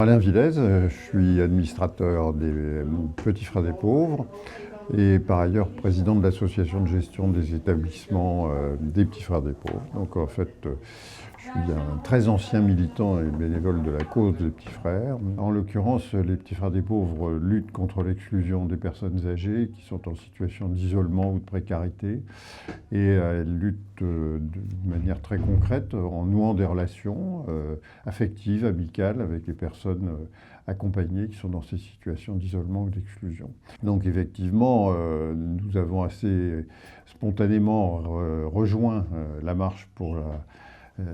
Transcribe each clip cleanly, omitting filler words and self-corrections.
Alain Villez, je suis administrateur des Petits Frères des Pauvres et par ailleurs président de l'association de gestion des établissements des Petits Frères des Pauvres. Donc en fait, je suis un très ancien militant et bénévole de la cause des Petits Frères. En l'occurrence, les Petits Frères des Pauvres luttent contre l'exclusion des personnes âgées qui sont en situation d'isolement ou de précarité. Et elles luttent de manière très concrète en nouant des relations affectives, amicales avec les personnes accompagnées qui sont dans ces situations d'isolement ou d'exclusion. Donc effectivement, nous avons assez spontanément rejoint la marche pour la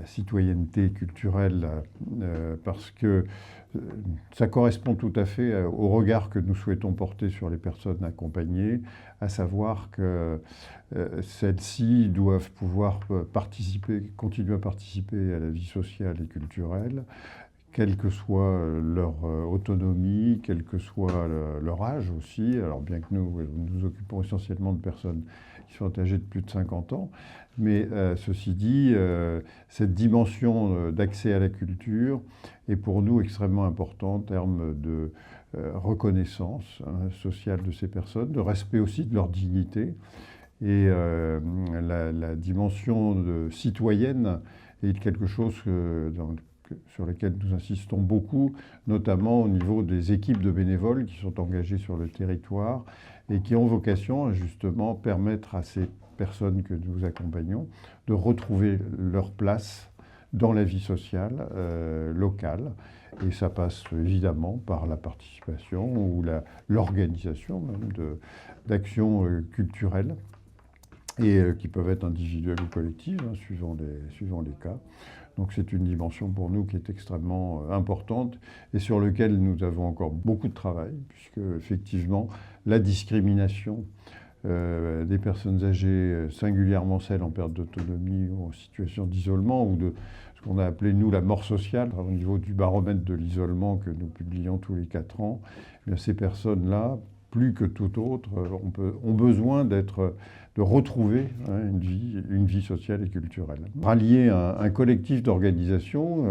citoyenneté culturelle parce que ça correspond tout à fait au regard que nous souhaitons porter sur les personnes accompagnées, à savoir que celles-ci doivent pouvoir continuer à participer à la vie sociale et culturelle, quelle que soit leur autonomie, quel que soit leur âge aussi. Alors bien que nous nous occupons essentiellement de personnes qui sont âgées de plus de 50 ans, mais ceci dit, cette dimension d'accès à la culture est pour nous extrêmement importante en termes de reconnaissance sociale de ces personnes, de respect aussi de leur dignité. Et la dimension citoyenne est quelque chose sur lequel nous insistons beaucoup, notamment au niveau des équipes de bénévoles qui sont engagées sur le territoire et qui ont vocation à justement permettre à ces personnes que nous accompagnons de retrouver leur place dans la vie sociale locale. Et ça passe évidemment par la participation ou l'organisation même d'actions culturelles et qui peuvent être individuelles ou collectives, suivant les cas. Donc c'est une dimension pour nous qui est extrêmement importante et sur laquelle nous avons encore beaucoup de travail, puisque effectivement la discrimination des personnes âgées, singulièrement celles en perte d'autonomie ou en situation d'isolement, ou de ce qu'on a appelé nous la mort sociale, au niveau du baromètre de l'isolement que nous publions tous les 4 ans, eh bien, ces personnes-là, plus que tout autre, ont besoin de retrouver une vie sociale et culturelle. Rallier un collectif d'organisation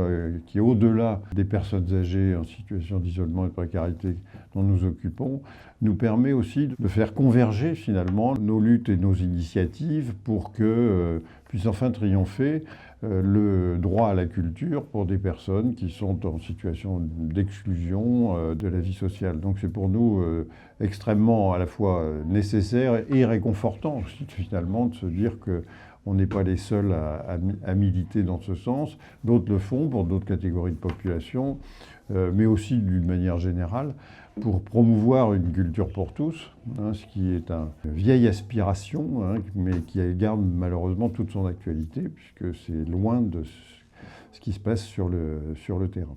qui est au-delà des personnes âgées en situation d'isolement et de précarité dont nous occupons, nous permet aussi de faire converger finalement nos luttes et nos initiatives pour que puisse enfin triompher le droit à la culture pour des personnes qui sont en situation d'exclusion de la vie sociale. Donc c'est pour nous extrêmement à la fois nécessaire et réconfortant finalement de se dire qu'on n'est pas les seuls à militer dans ce sens. D'autres le font pour d'autres catégories de population, mais aussi d'une manière générale pour promouvoir une culture pour tous, ce qui est une vieille aspiration, mais qui garde malheureusement toute son actualité, puisque c'est loin de ce qui se passe sur le terrain.